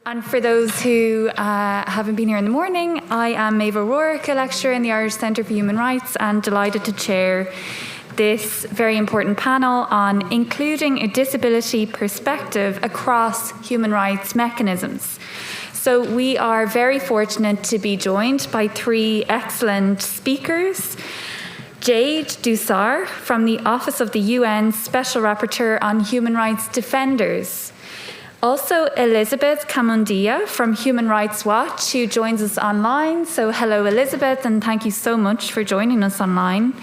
And for those who haven't been here in the morning, I am Maeve O'Rourke, a lecturer in the Irish Centre for Human Rights, and delighted to chair this very important panel on including a disability perspective across human rights mechanisms. So we are very fortunate to be joined by three excellent speakers. Jade Dussar from the Office of the UN Special Rapporteur on Human Rights Defenders. Also, Elizabeth Camundia from Human Rights Watch, who joins us online. So hello, Elizabeth, and thank you so much for joining us online.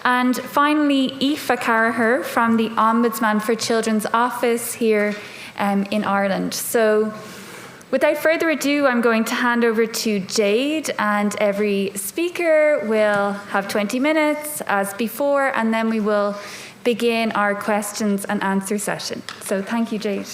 And finally, Aoife Carraher from the Ombudsman for Children's Office here in Ireland. So without further ado, I'm going to hand over to Jade, and every speaker will have 20 minutes as before, and then we will begin our questions and answer session. So thank you, Jade.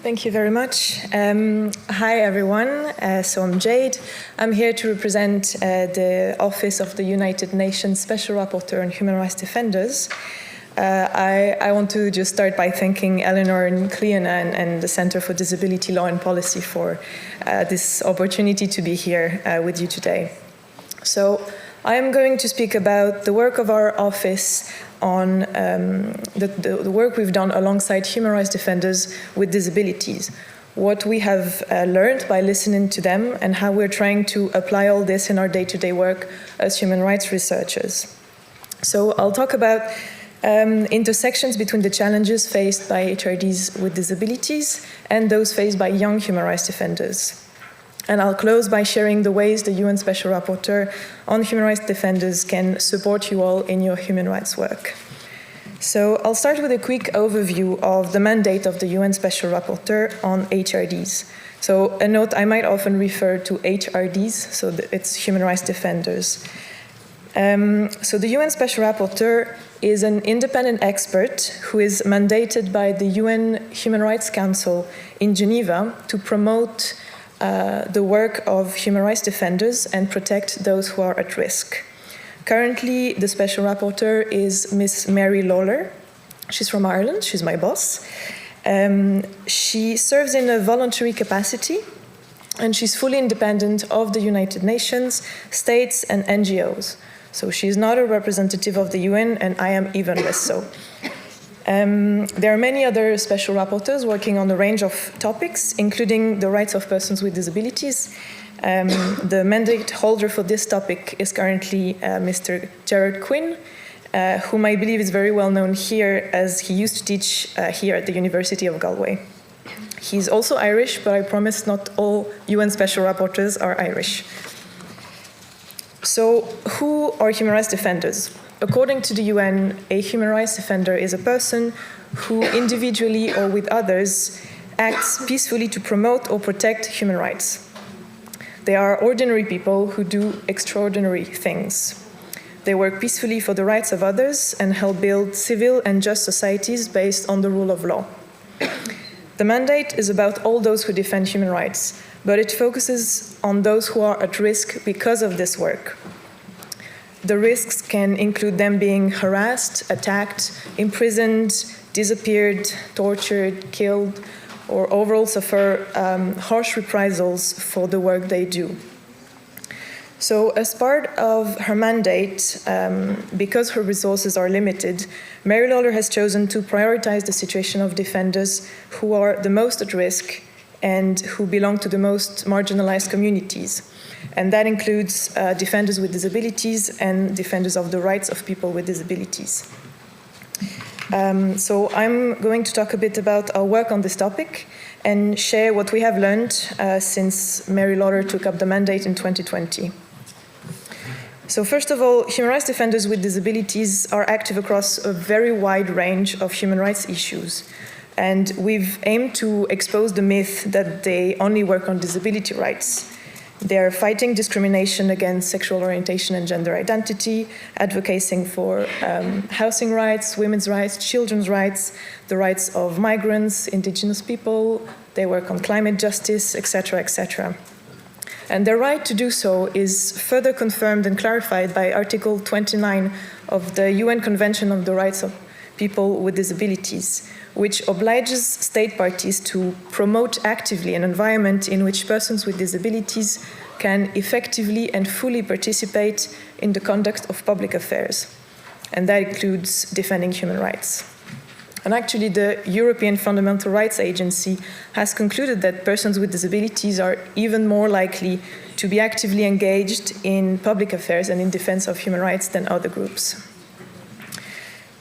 Thank you very much. Hi, everyone. So I'm Jade. I'm here to represent the Office of the United Nations Special Rapporteur on Human Rights Defenders. I want to just start by thanking Eleanor and Cleona and the Center for Disability Law and Policy for this opportunity to be here with you today. So I'm going to speak about the work of our office on the work we've done alongside human rights defenders with disabilities, what we have learned by listening to them, and how we're trying to apply all this in our day-to-day work as human rights researchers. So I'll talk about intersections between the challenges faced by HRDs with disabilities and those faced by young human rights defenders. And I'll close by sharing the ways the UN Special Rapporteur on Human Rights Defenders can support you all in your human rights work. So I'll start with a quick overview of the mandate of the UN Special Rapporteur on HRDs. So a note, I might often refer to HRDs, so it's Human Rights Defenders. So the UN Special Rapporteur is an independent expert who is mandated by the UN Human Rights Council in Geneva to promote the work of human rights defenders and protect those who are at risk. Currently, the Special Rapporteur is Miss Mary Lawler. She's from Ireland. She's my boss. She serves in a voluntary capacity, and she's fully independent of the United Nations, states, and NGOs. So she's not a representative of the UN, and I am even less so. There are many other special rapporteurs working on a range of topics, including the rights of persons with disabilities. The mandate holder for this topic is currently Mr. Gerard Quinn, whom I believe is very well known here, as he used to teach here at the University of Galway. He's also Irish, but I promise not all UN special rapporteurs are Irish. So, who are human rights defenders? According to the UN, a human rights defender is a person who individually or with others acts peacefully to promote or protect human rights. They are ordinary people who do extraordinary things. They work peacefully for the rights of others and help build civil and just societies based on the rule of law. The mandate is about all those who defend human rights, but it focuses on those who are at risk because of this work. The risks can include them being harassed, attacked, imprisoned, disappeared, tortured, killed, or overall suffer harsh reprisals for the work they do. So as part of her mandate, because her resources are limited, Mary Lawler has chosen to prioritize the situation of defenders who are the most at risk and who belong to the most marginalized communities. And that includes defenders with disabilities and defenders of the rights of people with disabilities. So I'm going to talk a bit about our work on this topic and share what we have learned since Mary Lawler took up the mandate in 2020. So first of all, human rights defenders with disabilities are active across a very wide range of human rights issues. And we've aimed to expose the myth that they only work on disability rights. They are fighting discrimination against sexual orientation and gender identity, advocating for housing rights, women's rights, children's rights, the rights of migrants, indigenous people. They work on climate justice, etc., etc. And their right to do so is further confirmed and clarified by Article 29 of the UN Convention on the Rights of people with disabilities, which obliges state parties to promote actively an environment in which persons with disabilities can effectively and fully participate in the conduct of public affairs. And that includes defending human rights. And actually, the European Fundamental Rights Agency has concluded that persons with disabilities are even more likely to be actively engaged in public affairs and in defense of human rights than other groups.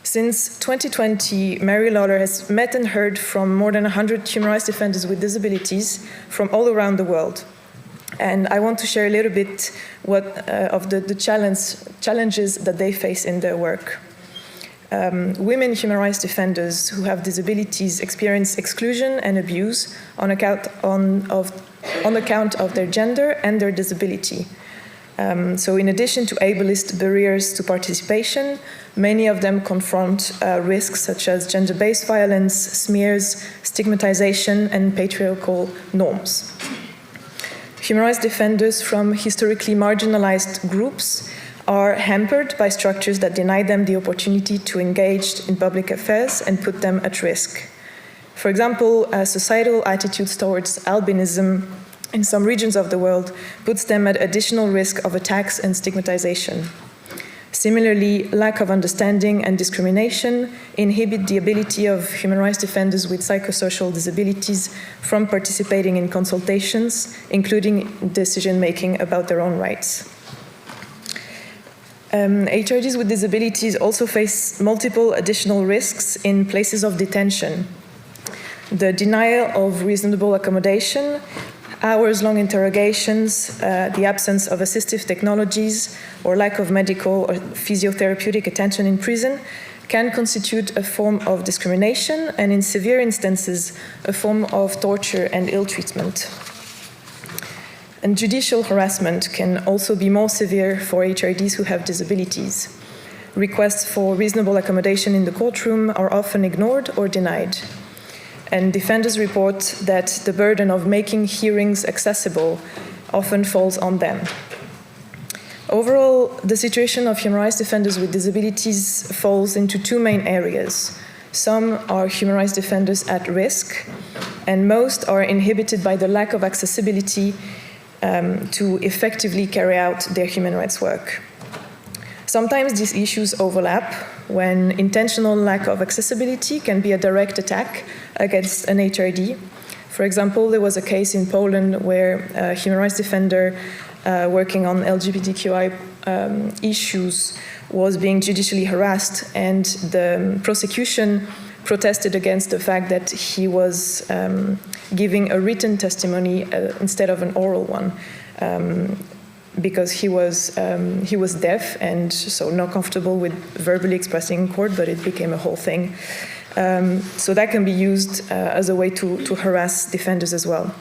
Since 2020, Mary Lawler has met and heard from more than 100 human rights defenders with disabilities from all around the world. And I want to share a little bit of the challenges that they face in their work. Women human rights defenders who have disabilities experience exclusion and abuse on account of their gender and their disability. So in addition to ableist barriers to participation, many of them confront risks such as gender-based violence, smears, stigmatization, and patriarchal norms. Human rights defenders from historically marginalized groups are hampered by structures that deny them the opportunity to engage in public affairs and put them at risk. For example, societal attitudes towards albinism in some regions of the world puts them at additional risk of attacks and stigmatization. Similarly, lack of understanding and discrimination inhibit the ability of human rights defenders with psychosocial disabilities from participating in consultations, including decision-making about their own rights. HRDs with disabilities also face multiple additional risks in places of detention. The denial of reasonable accommodation, hours-long interrogations, the absence of assistive technologies, or lack of medical or physiotherapeutic attention in prison can constitute a form of discrimination and, in severe instances, a form of torture and ill treatment. And judicial harassment can also be more severe for HRDs who have disabilities. Requests for reasonable accommodation in the courtroom are often ignored or denied. And defenders report that the burden of making hearings accessible often falls on them. Overall, the situation of human rights defenders with disabilities falls into two main areas. Some are human rights defenders at risk, and most are inhibited by the lack of accessibility to effectively carry out their human rights work. Sometimes these issues overlap when intentional lack of accessibility can be a direct attack against an HRD. For example, there was a case in Poland where a human rights defender working on LGBTQI issues was being judicially harassed, and the prosecution protested against the fact that he was giving a written testimony instead of an oral one, because he was deaf and so not comfortable with verbally expressing in court, but it became a whole thing. So that can be used as a way to harass defenders as well.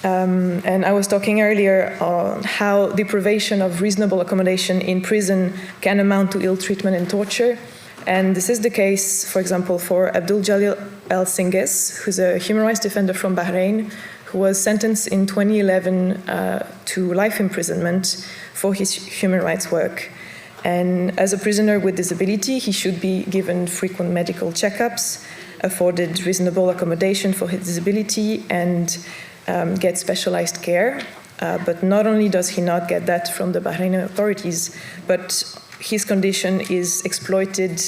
And I was talking earlier on how deprivation of reasonable accommodation in prison can amount to ill treatment and torture. And this is the case, for example, for Abdul Jalil al-Singes, who's a human rights defender from Bahrain, who was sentenced in 2011 to life imprisonment for his human rights work. And as a prisoner with disability, he should be given frequent medical checkups, afforded reasonable accommodation for his disability, and get specialized care. But not only does he not get that from the Bahraini authorities, but his condition is exploited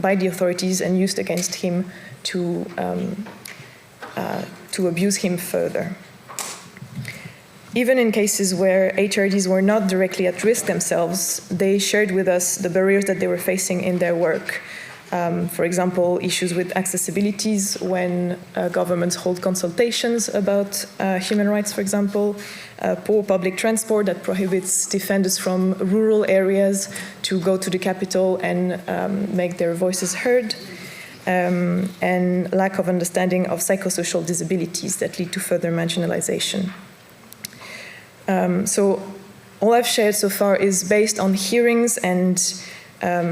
by the authorities and used against him to abuse him further. Even in cases where HRDs were not directly at risk themselves, they shared with us the barriers that they were facing in their work. For example, issues with accessibilities when governments hold consultations about human rights, for example, poor public transport that prohibits defenders from rural areas to go to the capital and make their voices heard, and lack of understanding of psychosocial disabilities that lead to further marginalization. So all I've shared so far is based on hearings and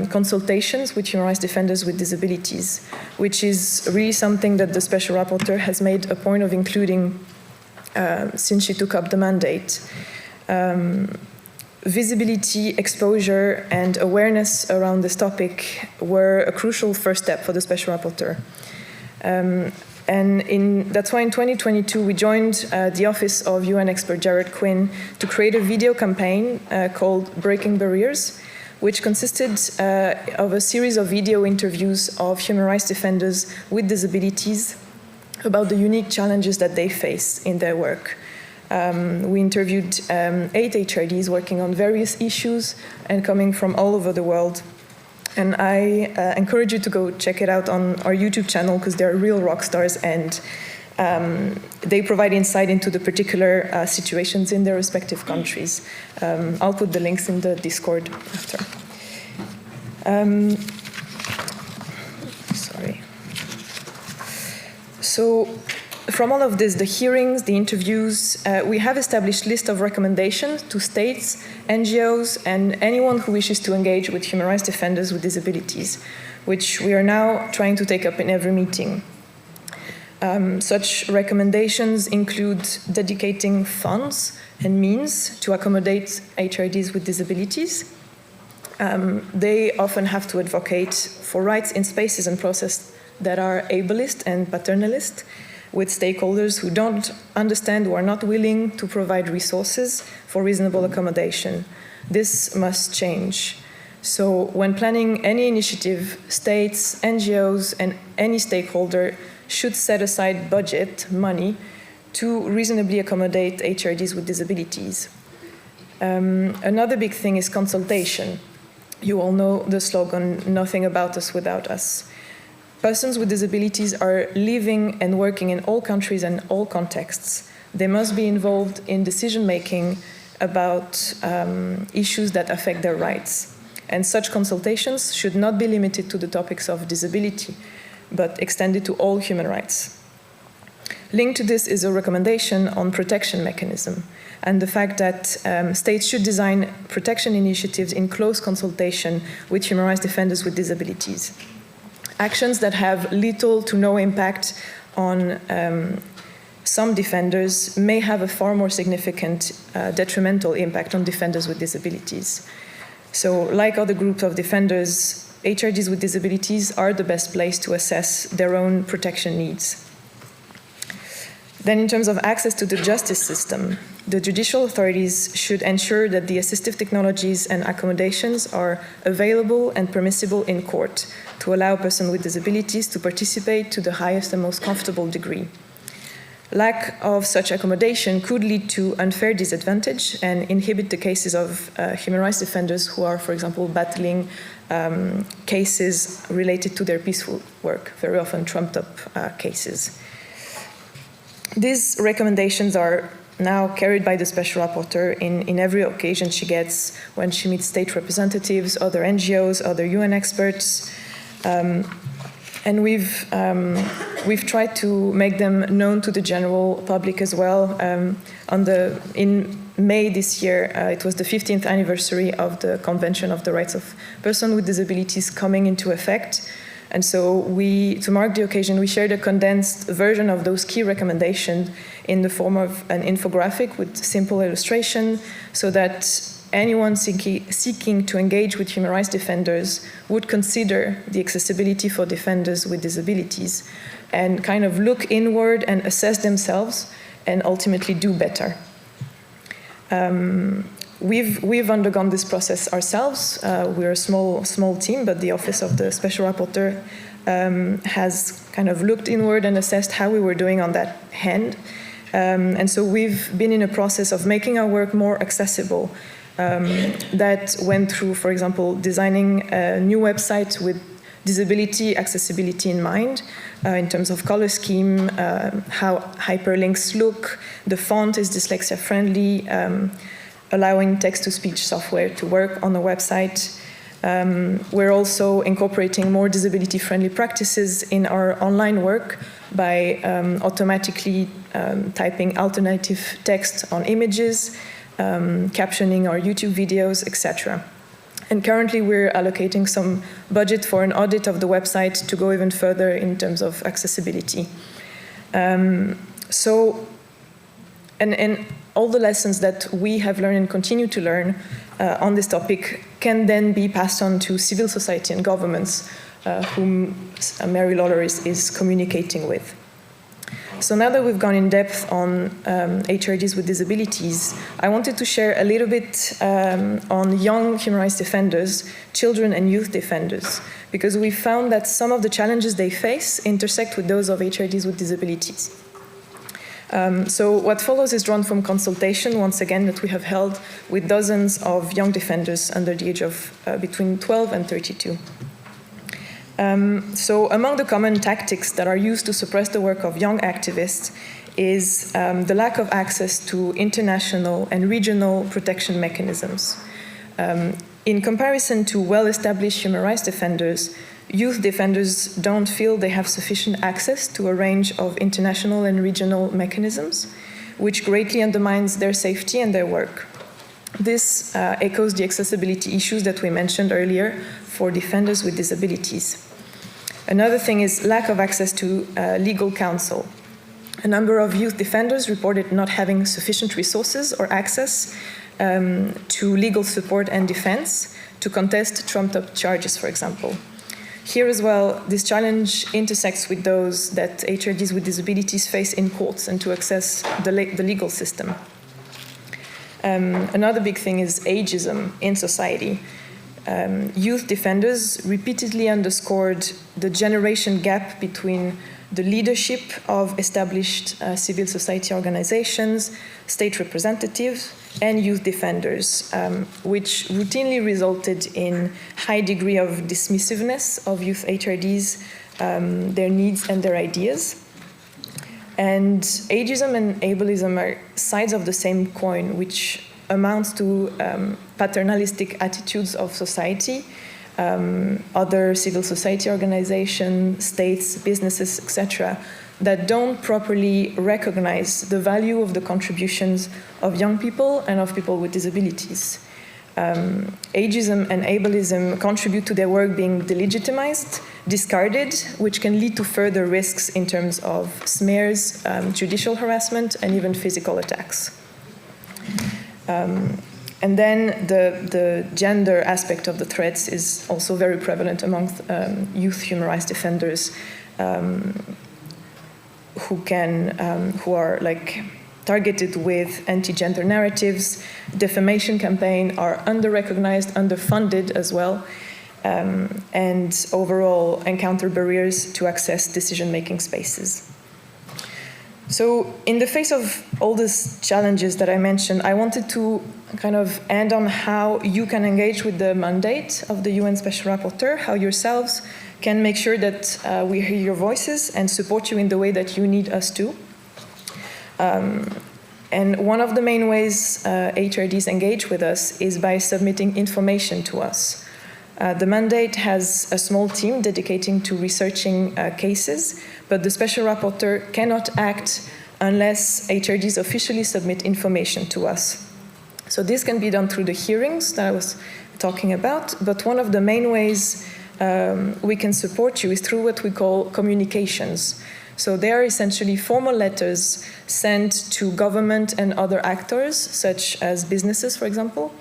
consultations with human rights defenders with disabilities, which is really something that the Special Rapporteur has made a point of including since she took up the mandate. visibility, exposure, and awareness around this topic were a crucial first step for the Special Rapporteur. That's why in 2022 we joined the office of UN expert Jared Quinn to create a video campaign called Breaking Barriers, which consisted of a series of video interviews of human rights defenders with disabilities about the unique challenges that they face in their work. We interviewed 8 HRDs working on various issues and coming from all over the world. And I encourage you to go check it out on our YouTube channel because they're real rock stars and they provide insight into the particular situations in their respective countries. I'll put the links in the Discord after. Sorry. So from all of this, the hearings, the interviews, we have established a list of recommendations to states, NGOs, and anyone who wishes to engage with human rights defenders with disabilities, which we are now trying to take up in every meeting. Such recommendations include dedicating funds and means to accommodate HRDs with disabilities. They often have to advocate for rights in spaces and processes that are ableist and paternalist, with stakeholders who don't understand, who are not willing to provide resources for reasonable accommodation. This must change. So when planning any initiative, states, NGOs, and any stakeholder should set aside budget, money, to reasonably accommodate HRDs with disabilities. Another big thing is consultation. You all know the slogan, "Nothing about us without us." Persons with disabilities are living and working in all countries and all contexts. They must be involved in decision-making about issues that affect their rights. And such consultations should not be limited to the topics of disability, but extended to all human rights. Linked to this is a recommendation on protection mechanism and the fact that states should design protection initiatives in close consultation with human rights defenders with disabilities. Actions that have little to no impact on some defenders may have a far more significant detrimental impact on defenders with disabilities. So, like other groups of defenders, HRDs with disabilities are the best place to assess their own protection needs. Then, in terms of access to the justice system, the judicial authorities should ensure that the assistive technologies and accommodations are available and permissible in court to allow persons with disabilities to participate to the highest and most comfortable degree. Lack of such accommodation could lead to unfair disadvantage and inhibit the cases of human rights defenders who are, for example, battling cases related to their peaceful work, very often trumped-up cases. These recommendations are now carried by the Special Rapporteur in every occasion she gets when she meets state representatives, other NGOs, other UN experts. And we've tried to make them known to the general public as well. In May this year, it was the 15th anniversary of the Convention of the Rights of Persons with Disabilities coming into effect. And so to mark the occasion, we shared a condensed version of those key recommendations in the form of an infographic with simple illustration so that anyone seeking to engage with human rights defenders would consider the accessibility for defenders with disabilities and kind of look inward and assess themselves and ultimately do better. We've undergone this process ourselves. We're a small team, but the Office of the Special Rapporteur has kind of looked inward and assessed how we were doing on that hand. And so we've been in a process of making our work more accessible. That went through, for example, designing a new website with disability accessibility in mind, in terms of color scheme, how hyperlinks look, the font is dyslexia friendly, allowing text-to-speech software to work on the website. We're also incorporating more disability-friendly practices in our online work by automatically typing alternative text on images, captioning our YouTube videos, etc. And currently we're allocating some budget for an audit of the website to go even further in terms of accessibility. And all the lessons that we have learned and continue to learn on this topic can then be passed on to civil society and governments whom Mary Lawler is communicating with. So now that we've gone in depth on HRDs with disabilities, I wanted to share a little bit on young human rights defenders, children and youth defenders, because we found that some of the challenges they face intersect with those of HRDs with disabilities. So what follows is drawn from consultation, once again, that we have held with dozens of young defenders under the age of between 12 and 32. So among the common tactics that are used to suppress the work of young activists is the lack of access to international and regional protection mechanisms. In comparison to well-established human rights defenders, youth defenders don't feel they have sufficient access to a range of international and regional mechanisms, which greatly undermines their safety and their work. This echoes the accessibility issues that we mentioned earlier for defenders with disabilities. Another thing is lack of access to legal counsel. A number of youth defenders reported not having sufficient resources or access to legal support and defense to contest trumped-up charges, for example. Here as well, this challenge intersects with those that HRDs with disabilities face in courts and to access the legal system. Another big thing is ageism in society. Youth defenders repeatedly underscored the generation gap between the leadership of established civil society organizations, state representatives, and youth defenders, which routinely resulted in high degree of dismissiveness of youth HRDs, their needs and their ideas. And ageism and ableism are sides of the same coin, which amounts to paternalistic attitudes of society, other civil society organizations, states, businesses, etc., that don't properly recognize the value of the contributions of young people and of people with disabilities. Ageism and ableism contribute to their work being delegitimized, discarded, which can lead to further risks in terms of smears, judicial harassment, and even physical attacks. And then the gender aspect of the threats is also very prevalent among youth human rights defenders who are like targeted with anti-gender narratives. Defamation campaigns are under-recognized, underfunded as well, and overall encounter barriers to access decision-making spaces. So in the face of all these challenges that I mentioned, I wanted to kind of end on how you can engage with the mandate of the UN Special Rapporteur, how yourselves can make sure that we hear your voices and support you in the way that you need us to. And one of the main ways HRDs engage with us is by submitting information to us. The mandate has a small team dedicating to researching cases, but the Special Rapporteur cannot act unless HRDs officially submit information to us. So this can be done through the hearings that I was talking about, but one of the main ways we can support you is through what we call communications. So they are essentially formal letters sent to government and other actors, such as businesses, for example,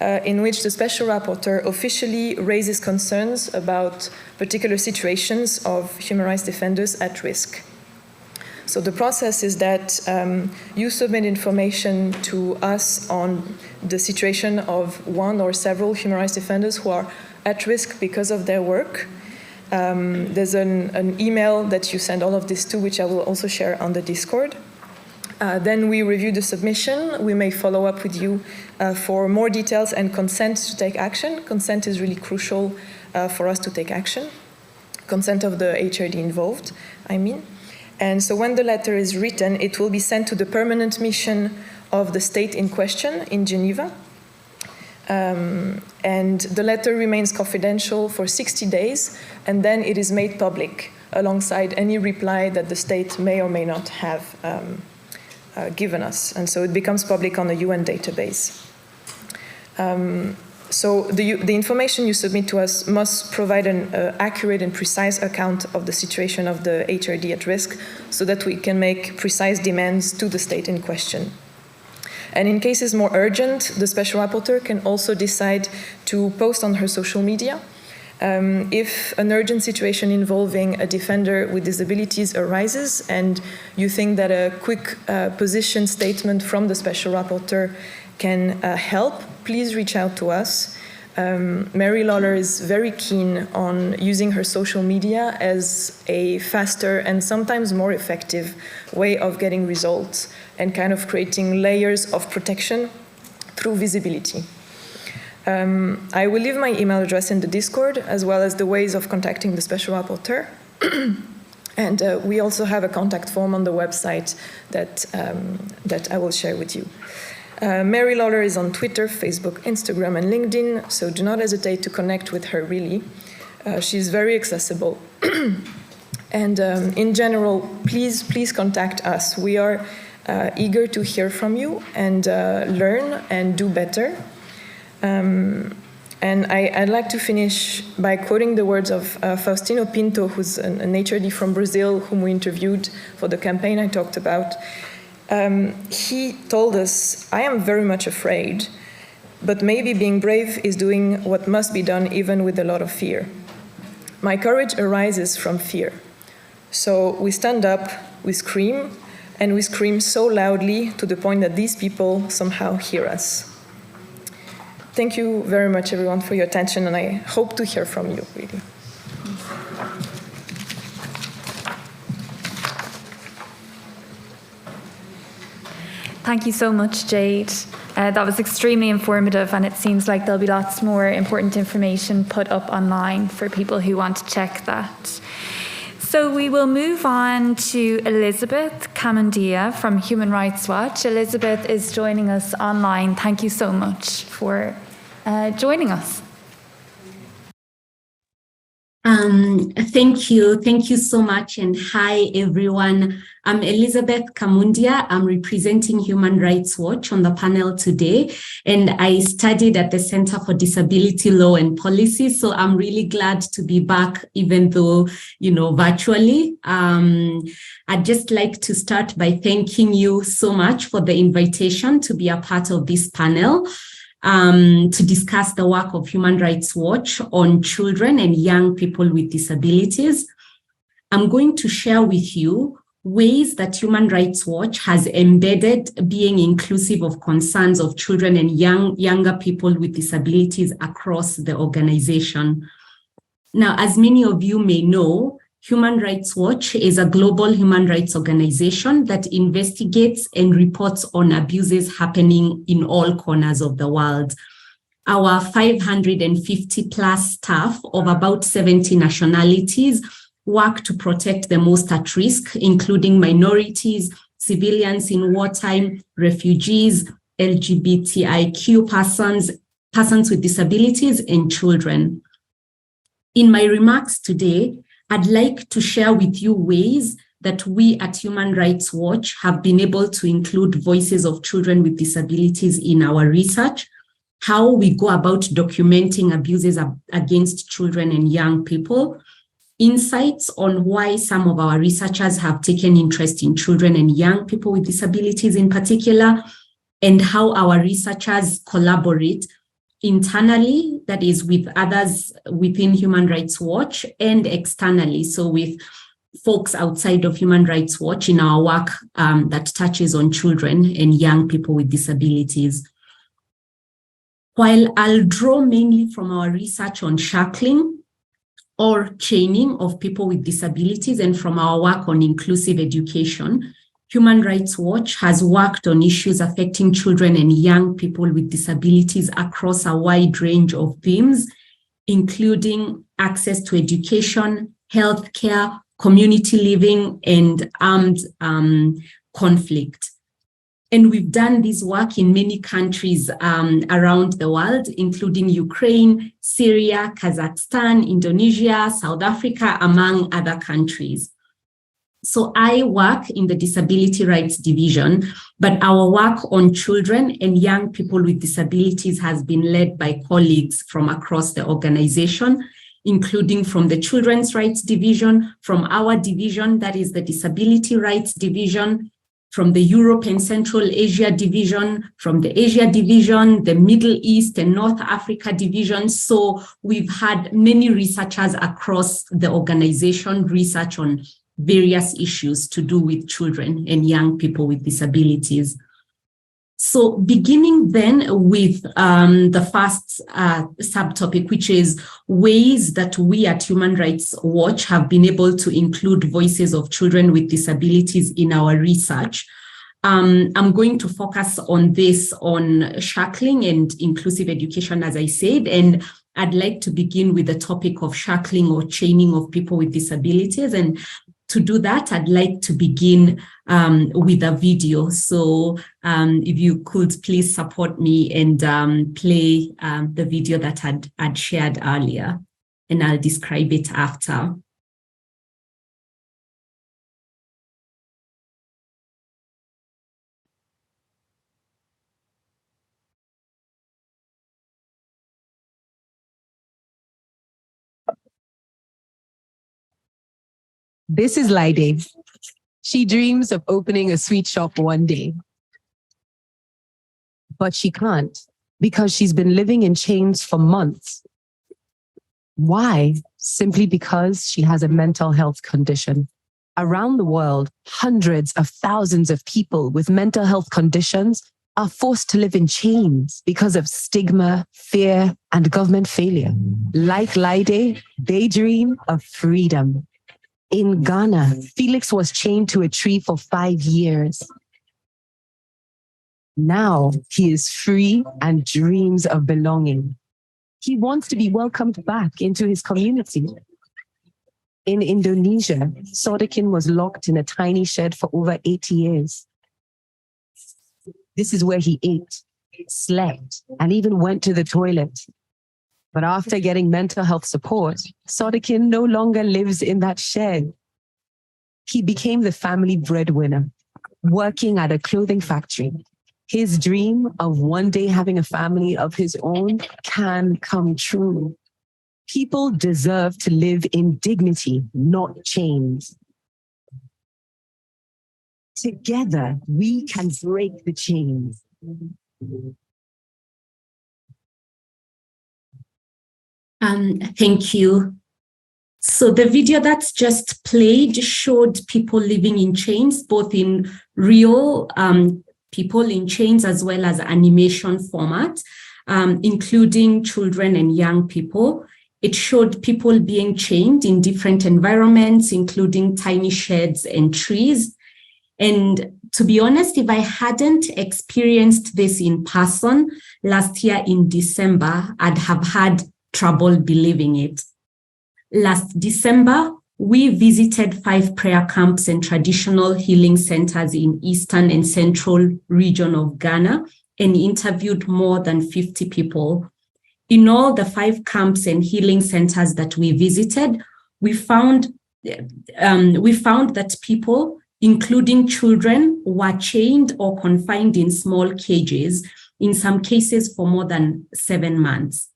in which the Special Rapporteur officially raises concerns about particular situations of human rights defenders at risk. So the process is that you submit information to us on the situation of one or several human rights defenders who are at risk because of their work. There's an email that you send all of this to, which I will also share on the Discord. Then we review the submission. We may follow up with you for more details and consent to take action. Consent is really crucial for us to take action. Consent of the HRD involved, I mean. And so when the letter is written, it will be sent to the permanent mission of the state in question in Geneva. And the letter remains confidential for 60 days, and then it is made public alongside any reply that the state may or may not have given us. And so it becomes public on the UN database. So the information you submit to us must provide an accurate and precise account of the situation of the HRD at risk so that we can make precise demands to the state in question. And in cases more urgent, the Special Rapporteur can also decide to post on her social media. If an urgent situation involving a defender with disabilities arises and you think that a quick position statement from the Special Rapporteur can help, please reach out to us. Mary Lawler is very keen on using her social media as a faster and sometimes more effective way of getting results and kind of creating layers of protection through visibility. I will leave my email address in the Discord, as well as the ways of contacting the Special Rapporteur. And we also have a contact form on the website that I will share with you. Mary Lawler is on Twitter, Facebook, Instagram, and LinkedIn, so do not hesitate to connect with her, really. She's very accessible. And in general, please contact us. We are eager to hear from you and learn and do better. And I'd like to finish by quoting the words of Faustino Pinto, who's an HRD from Brazil, whom we interviewed for the campaign I talked about. He told us, "I am very much afraid, but maybe being brave is doing what must be done even with a lot of fear. My courage arises from fear. So we stand up, we scream, and we scream so loudly to the point that these people somehow hear us." Thank you very much, everyone, for your attention, and I hope to hear from you, really. Thank you so much, Jade. That was extremely informative, and it seems like there'll be lots more important information put up online for people who want to check that. So we will move on to Elizabeth Camundia from Human Rights Watch. Elizabeth is joining us online. Thank you so much for joining us. Thank you so much, and hi everyone. I'm Elizabeth Camundia. I'm representing Human Rights Watch on the panel today, and I studied at the Center for Disability Law and Policy, so I'm really glad to be back, even though, virtually. I'd just like to start by thanking you so much for the invitation to be a part of this panel. To discuss the work of Human Rights Watch on children and young people with disabilities. I'm going to share with you ways that Human Rights Watch has embedded being inclusive of concerns of children and younger people with disabilities across the organization. Now, as many of you may know, Human Rights Watch is a global human rights organization that investigates and reports on abuses happening in all corners of the world. Our 550 plus staff of about 70 nationalities work to protect the most at risk, including minorities, civilians in wartime, refugees, LGBTIQ persons with disabilities, and children. In my remarks today, I'd like to share with you ways that we at Human Rights Watch have been able to include voices of children with disabilities in our research, how we go about documenting abuses against children and young people, insights on why some of our researchers have taken interest in children and young people with disabilities in particular, and how our researchers collaborate internally, that is with others within Human Rights Watch, and externally, so with folks outside of Human Rights Watch in our work that touches on children and young people with disabilities. While I'll draw mainly from our research on shackling or chaining of people with disabilities and from our work on inclusive education, Human Rights Watch has worked on issues affecting children and young people with disabilities across a wide range of themes, including access to education, healthcare, community living, and armed conflict. And we've done this work in many countries around the world, including Ukraine, Syria, Kazakhstan, Indonesia, South Africa, among other countries. So I work in the Disability Rights Division, but our work on children and young people with disabilities has been led by colleagues from across the organization, including from the Children's Rights Division, from our division, that is the Disability Rights Division, from the Europe and Central Asia division, from the Asia division, the Middle East and North Africa division. So we've had many researchers across the organization research on various issues to do with children and young people with disabilities. So beginning then with the first subtopic, which is ways that we at Human Rights Watch have been able to include voices of children with disabilities in our research. I'm going to focus on this, on shackling and inclusive education, as I said, and I'd like to begin with the topic of shackling or chaining of people with disabilities. And to do that, I'd like to begin with a video. So if you could please support me and play the video that I'd shared earlier, and I'll describe it after. This is Midday. She dreams of opening a sweet shop one day. But she can't because she's been living in chains for months. Why? Simply because she has a mental health condition. Around the world, hundreds of thousands of people with mental health conditions are forced to live in chains because of stigma, fear, and government failure. Like Midday, they dream of freedom. In Ghana, Felix was chained to a tree for 5 years. Now he is free and dreams of belonging. He wants to be welcomed back into his community. In Indonesia, Sodikin was locked in a tiny shed for over 8 years. This is where he ate, slept, and even went to the toilet. But after getting mental health support, Sodikin no longer lives in that shed. He became the family breadwinner, working at a clothing factory. His dream of one day having a family of his own can come true. People deserve to live in dignity, not chains. Together, we can break the chains. Thank you. So the video that's just played showed people living in chains, both in real people in chains as well as animation format, including children and young people. It showed people being chained in different environments, including tiny sheds and trees. And to be honest, if I hadn't experienced this in person last year in December, I'd have had trouble believing it. Last December, we visited 5 prayer camps and traditional healing centers in eastern and central region of Ghana and interviewed more than 50 people. In all the 5 camps and healing centers that we visited, we found that people, including children, were chained or confined in small cages, in some cases for more than 7 months.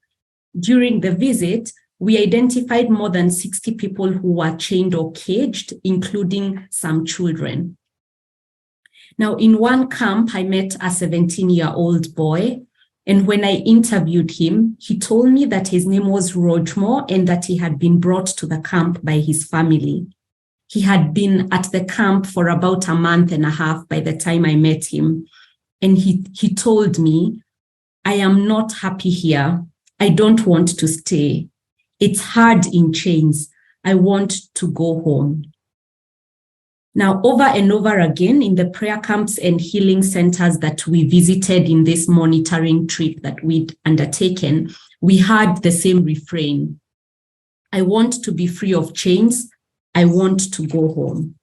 During the visit, we identified more than 60 people who were chained or caged, including some children. Now, in one camp, I met a 17-year-old boy, and when I interviewed him, he told me that his name was Rojmo and that he had been brought to the camp by his family. He had been at the camp for about a month and a half by the time I met him, and he told me, "I am not happy here. I don't want to stay. It's hard in chains. I want to go home." Now, over and over again in the prayer camps and healing centers that we visited in this monitoring trip that we'd undertaken, we had the same refrain: "I want to be free of chains. I want to go home."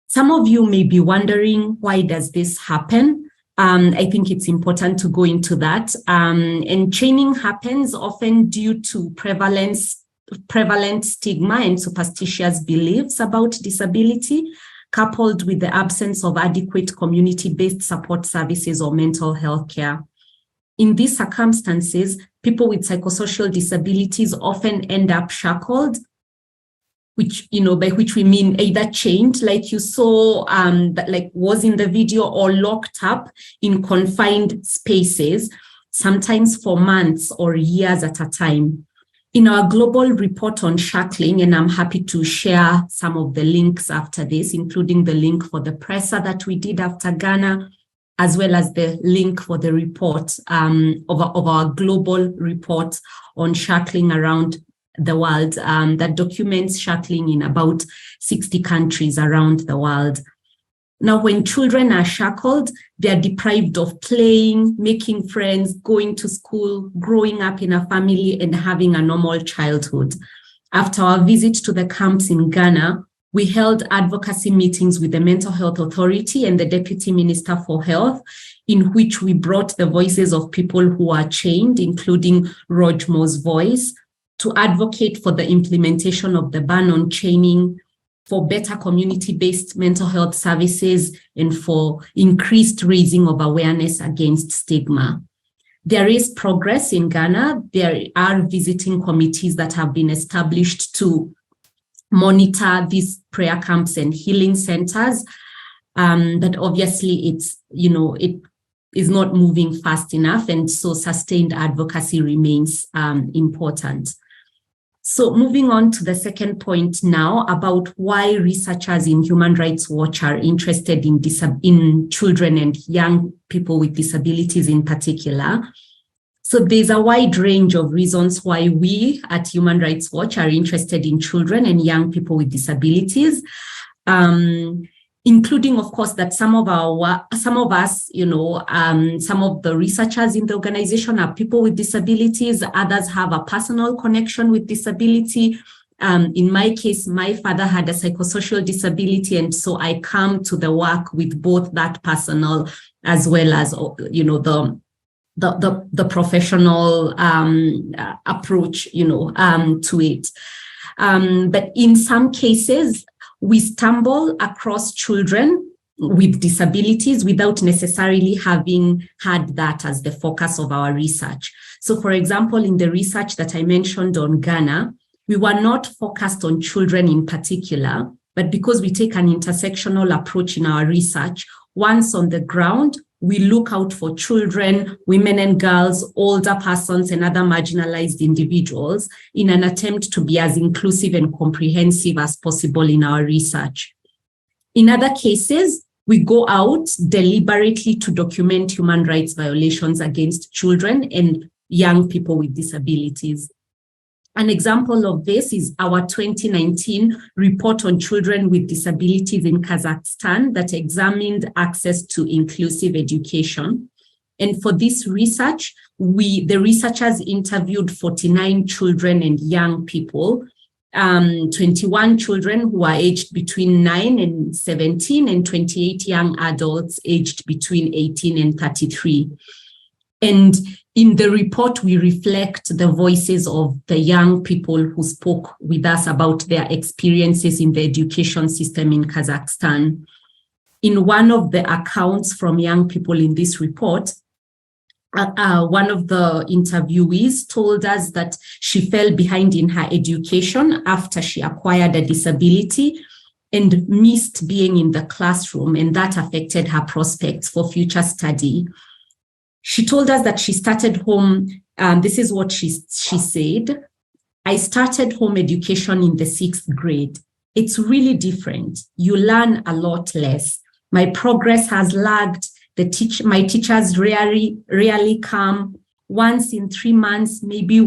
Some of you may be wondering, why does this happen? I think it's important to go into that. And chaining happens often due to prevalent stigma and superstitious beliefs about disability, coupled with the absence of adequate community-based support services or mental health care. In these circumstances, people with psychosocial disabilities often end up shackled, which, by which we mean either chained, like you saw, that like was in the video, or locked up in confined spaces, sometimes for months or years at a time. In our global report on shackling, and I'm happy to share some of the links after this, including the link for the presser that we did after Ghana, as well as the link for the report of our global report on shackling around the world that documents shackling in about 60 countries around the world. Now, when children are shackled, they are deprived of playing, making friends, going to school, growing up in a family, and having a normal childhood. After our visit to the camps in Ghana, we held advocacy meetings with the Mental Health Authority and the Deputy Minister for Health, in which we brought the voices of people who are chained, including Rojmo's voice, to advocate for the implementation of the ban on chaining, for better community-based mental health services, and for increased raising of awareness against stigma. There is progress in Ghana. There are visiting committees that have been established to monitor these prayer camps and healing centers. But obviously it is not moving fast enough, and so sustained advocacy remains important. So moving on to the second point now about why researchers in Human Rights Watch are interested in children and young people with disabilities in particular. So there's a wide range of reasons why we at Human Rights Watch are interested in children and young people with disabilities, including, of course, that some of us, some of the researchers in the organization are people with disabilities. Others have a personal connection with disability. In my case, my father had a psychosocial disability, and so I come to the work with both that personal as well as, the professional approach, to it. But in some cases, we stumble across children with disabilities without necessarily having had that as the focus of our research. So, for example, in the research that I mentioned on Ghana, we were not focused on children in particular, but because we take an intersectional approach in our research, once on the ground, we look out for children, women and girls, older persons, and other marginalized individuals in an attempt to be as inclusive and comprehensive as possible in our research. In other cases, we go out deliberately to document human rights violations against children and young people with disabilities. An example of this is our 2019 report on children with disabilities in Kazakhstan that examined access to inclusive education. And for this research, the researchers interviewed 49 children and young people, 21 children who are aged between 9 and 17, and 28 young adults aged between 18 and 33. And in the report, we reflect the voices of the young people who spoke with us about their experiences in the education system in Kazakhstan. In one of the accounts from young people in this report, one of the interviewees told us that she fell behind in her education after she acquired a disability and missed being in the classroom, and that affected her prospects for future study. She told us that she started home, this is what she said, "I started home education in the 6th grade. It's really different. You learn a lot less. My progress has lagged. My teachers rarely come. Once in 3 months, maybe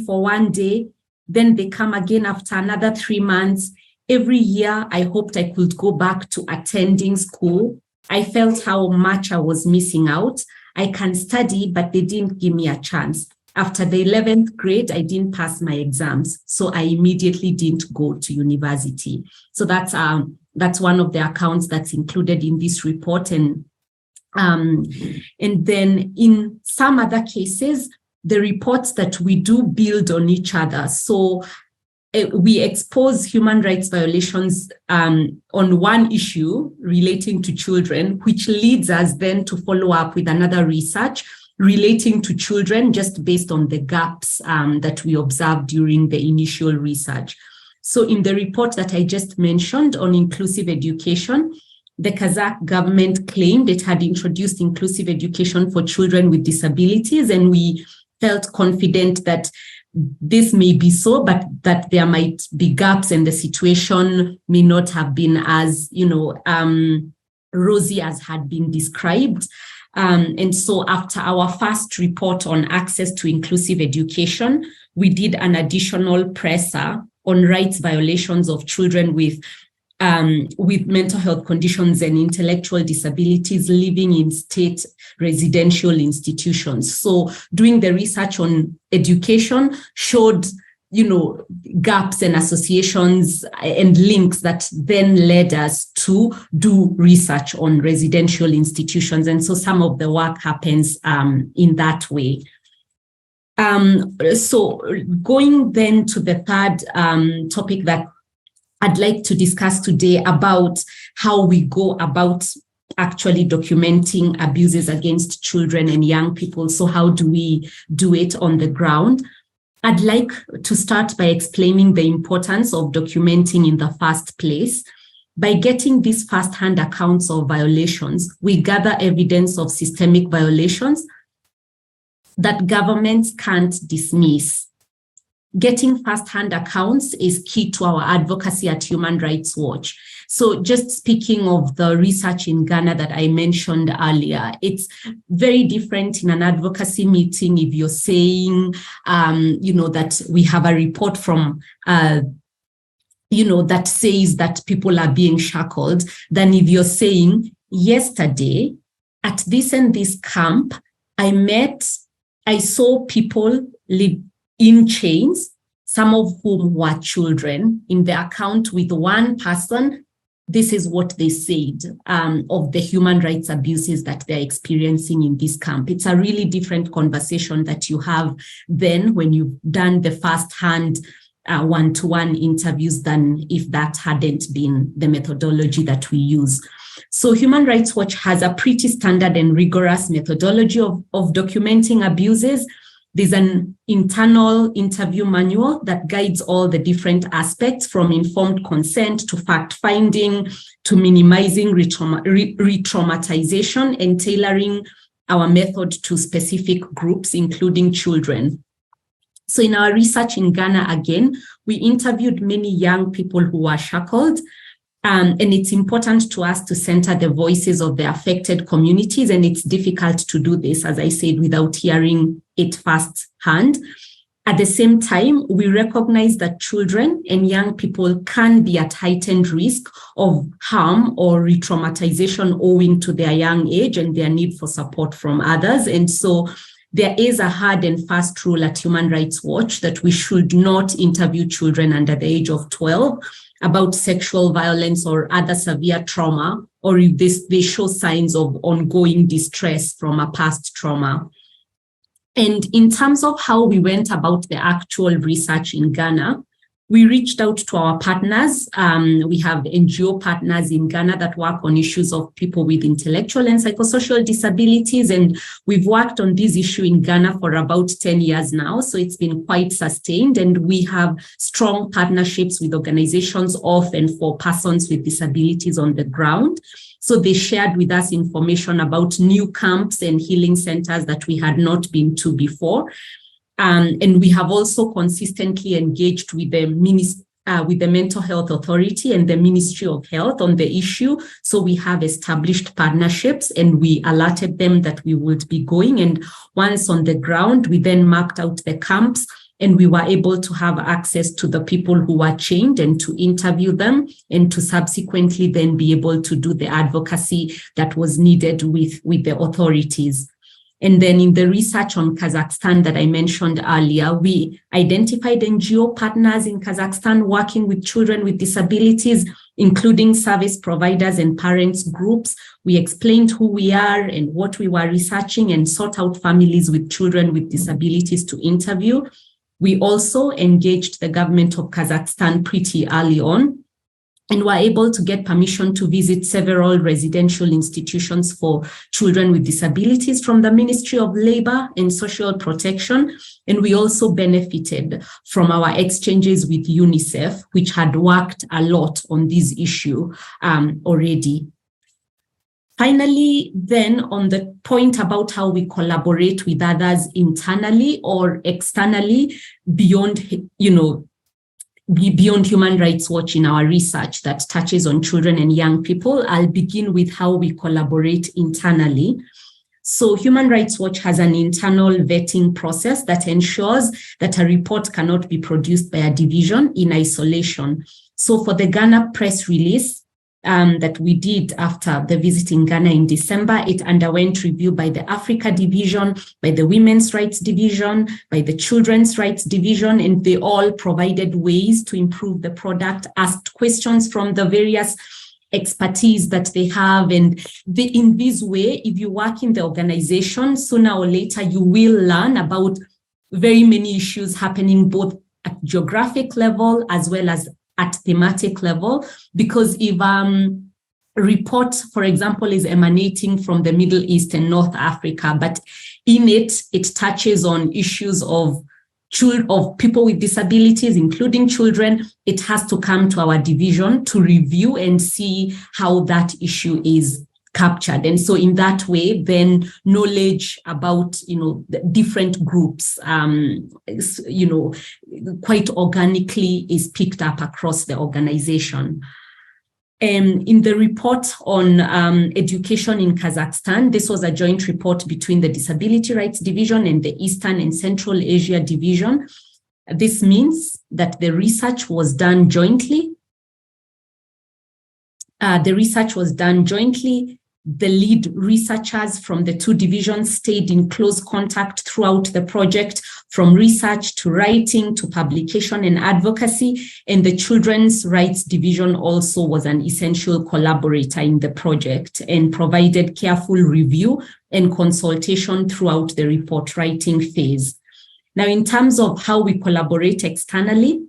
for 1 day. Then they come again after another 3 months. Every year, I hoped I could go back to attending school. I felt how much I was missing out. I can study, but they didn't give me a chance. After the 11th grade, I didn't pass my exams, so I immediately didn't go to university." So that's one of the accounts that's included in this report. And then in some other cases, the reports that we do build on each other. So we expose human rights violations on one issue relating to children, which leads us then to follow up with another research relating to children just based on the gaps that we observed during the initial research. So in the report that I just mentioned on inclusive education, the Kazakh government claimed it had introduced inclusive education for children with disabilities, and we felt confident that this may be so, but that there might be gaps and the situation may not have been as, rosy as had been described. And so after our first report on access to inclusive education, we did an additional presser on rights violations of children with mental health conditions and intellectual disabilities living in state residential institutions. So doing the research on education showed, gaps and associations and links that then led us to do research on residential institutions. And so some of the work happens in that way. So going then to the third topic that I'd like to discuss today about how we go about actually documenting abuses against children and young people. So how do we do it on the ground? I'd like to start by explaining the importance of documenting in the first place. By getting these first-hand accounts of violations, we gather evidence of systemic violations that governments can't dismiss. Getting first-hand accounts is key to our advocacy at Human Rights Watch. So just speaking of the research in Ghana that I mentioned earlier, it's very different in an advocacy meeting if you're saying, that we have a report from, that says that people are being shackled, than if you're saying, yesterday at this and this camp, I saw people live in chains, some of whom were children. In the account with one person, this is what they said of the human rights abuses that they're experiencing in this camp. It's a really different conversation that you have then when you've done the first-hand one-to-one interviews than if that hadn't been the methodology that we use. So Human Rights Watch has a pretty standard and rigorous methodology of documenting abuses. There's an internal interview manual that guides all the different aspects, from informed consent to fact-finding to minimizing re-traumatization and tailoring our method to specific groups, including children. So in our research in Ghana, again, we interviewed many young people who were shackled. And it's important to us to center the voices of the affected communities. And it's difficult to do this, as I said, without hearing it firsthand. At the same time, we recognize that children and young people can be at heightened risk of harm or re-traumatization owing to their young age and their need for support from others. And so there is a hard and fast rule at Human Rights Watch that we should not interview children under the age of 12 about sexual violence or other severe trauma, or if they show signs of ongoing distress from a past trauma. And in terms of how we went about the actual research in Ghana, we reached out to our partners. We have NGO partners in Ghana that work on issues of people with intellectual and psychosocial disabilities. And we've worked on this issue in Ghana for about 10 years now. So it's been quite sustained. And we have strong partnerships with organizations of and for persons with disabilities on the ground. So they shared with us information about new camps and healing centers that we had not been to before. And we have also consistently engaged with the Mental Health Authority and the Ministry of Health on the issue. So we have established partnerships and we alerted them that we would be going. And once on the ground, we then mapped out the camps and we were able to have access to the people who were chained and to interview them and to subsequently then be able to do the advocacy that was needed with the authorities. And then in the research on Kazakhstan that I mentioned earlier, we identified NGO partners in Kazakhstan working with children with disabilities, including service providers and parents groups. We explained who we are and what we were researching and sought out families with children with disabilities to interview. We also engaged the government of Kazakhstan pretty early on and were able to get permission to visit several residential institutions for children with disabilities from the Ministry of Labour and Social Protection. And we also benefited from our exchanges with UNICEF, which had worked a lot on this issue already. Finally, then on the point about how we collaborate with others internally or externally beyond, beyond Human Rights Watch in our research that touches on children and young people, I'll begin with how we collaborate internally. So Human Rights Watch has an internal vetting process that ensures that a report cannot be produced by a division in isolation. So for the Ghana press release, that we did after the visit in Ghana in December, it underwent review by the Africa Division, by the Women's Rights Division, by the Children's Rights Division, and they all provided ways to improve the product, asked questions from the various expertise that they have. And in this way, if you work in the organization, sooner or later, you will learn about very many issues happening both at geographic level as well as at thematic level, because if report, for example, is emanating from the Middle East and North Africa, but in it touches on issues of people with disabilities, including children, it has to come to our division to review and see how that issue is captured. And so in that way, then knowledge about, the different groups, quite organically is picked up across the organization. In the report on education in Kazakhstan, this was a joint report between the Disability Rights Division and the Eastern and Central Asia Division. This means that the research was done jointly. The lead researchers from the two divisions stayed in close contact throughout the project, from research to writing to publication and advocacy. And the Children's Rights Division also was an essential collaborator in the project and provided careful review and consultation throughout the report writing phase. Now, in terms of how we collaborate externally,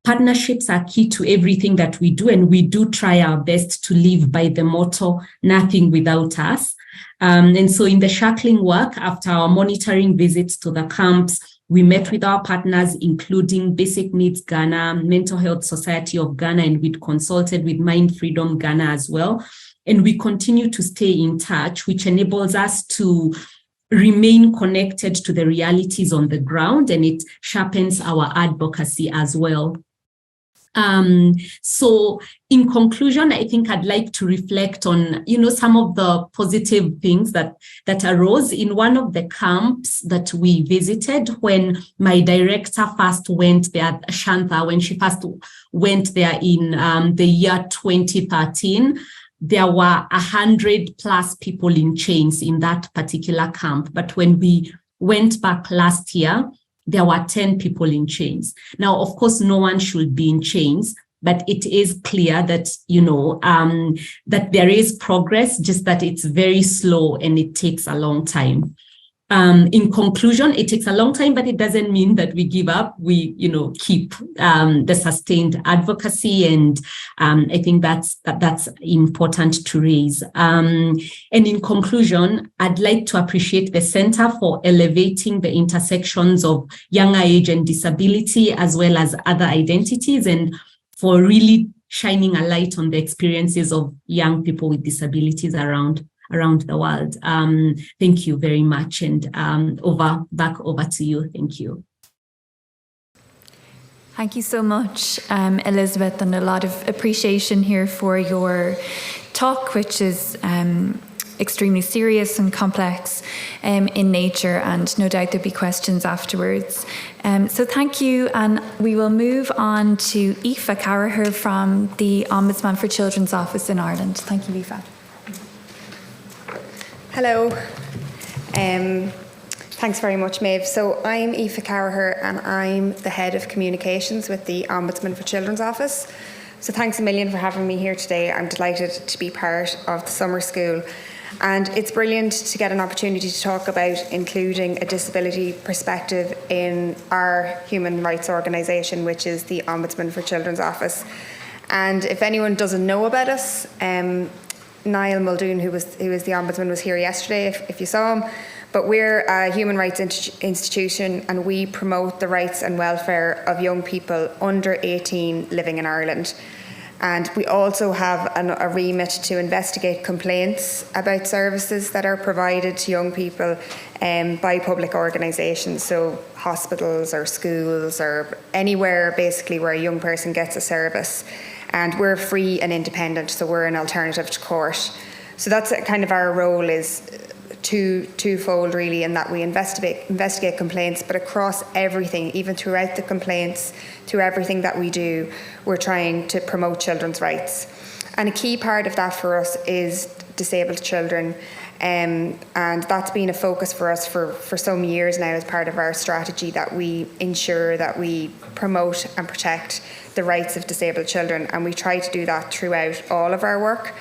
partnerships are key to everything that we do, and we do try our best to live by the motto, nothing without us. And so in the shackling work, after our monitoring visits to the camps, we met with our partners, including Basic Needs Ghana, Mental Health Society of Ghana, and we'd consulted with Mind Freedom Ghana as well. And we continue to stay in touch, which enables us to remain connected to the realities on the ground, and it sharpens our advocacy as well. So in conclusion, I think I'd like to reflect on, some of the positive things that arose in one of the camps that we visited when my director first went there, Shantha, when she first went there in the year 2013. There were 100+ people in chains in that particular camp. But when we went back last year, there were 10 people in chains. Now, of course, no one should be in chains, but it is clear that, that there is progress, just that it's very slow and it takes a long time. In conclusion, it takes a long time, but it doesn't mean that we give up. We, keep the sustained advocacy, and I think that's important to raise. And in conclusion, I'd like to appreciate the Center for elevating the intersections of younger age and disability, as well as other identities, and for really shining a light on the experiences of young people with disabilities around the world. Thank you very much. And back over to you. Thank you. Thank you so much, Elizabeth, and a lot of appreciation here for your talk, which is extremely serious and complex in nature, and no doubt there'll be questions afterwards. So thank you, and we will move on to Aoife Carraher from the Ombudsman for Children's Office in Ireland. Thank you, Aoife. Hello. Thanks very much, Maeve. So I'm Aoife Carraher, and I'm the Head of Communications with the Ombudsman for Children's Office. So thanks a million for having me here today. I'm delighted to be part of the summer school. And it's brilliant to get an opportunity to talk about including a disability perspective in our human rights organisation, which is the Ombudsman for Children's Office. And if anyone doesn't know about us, Niall Muldoon, who was the Ombudsman, was here yesterday, if you saw him. But we're a human rights institution, and we promote the rights and welfare of young people under 18 living in Ireland. And we also have a remit to investigate complaints about services that are provided to young people by public organisations, so hospitals or schools or anywhere basically where a young person gets a service. And we're free and independent, so we're an alternative to court. So that's kind of our role, is twofold really, in that we investigate complaints, but across everything, even throughout the complaints, through everything that we do, we're trying to promote children's rights. And a key part of that for us is disabled children, and that's been a focus for us for some years now as part of our strategy, that we ensure that we promote and protect the rights of disabled children, and we try to do that throughout all of our work.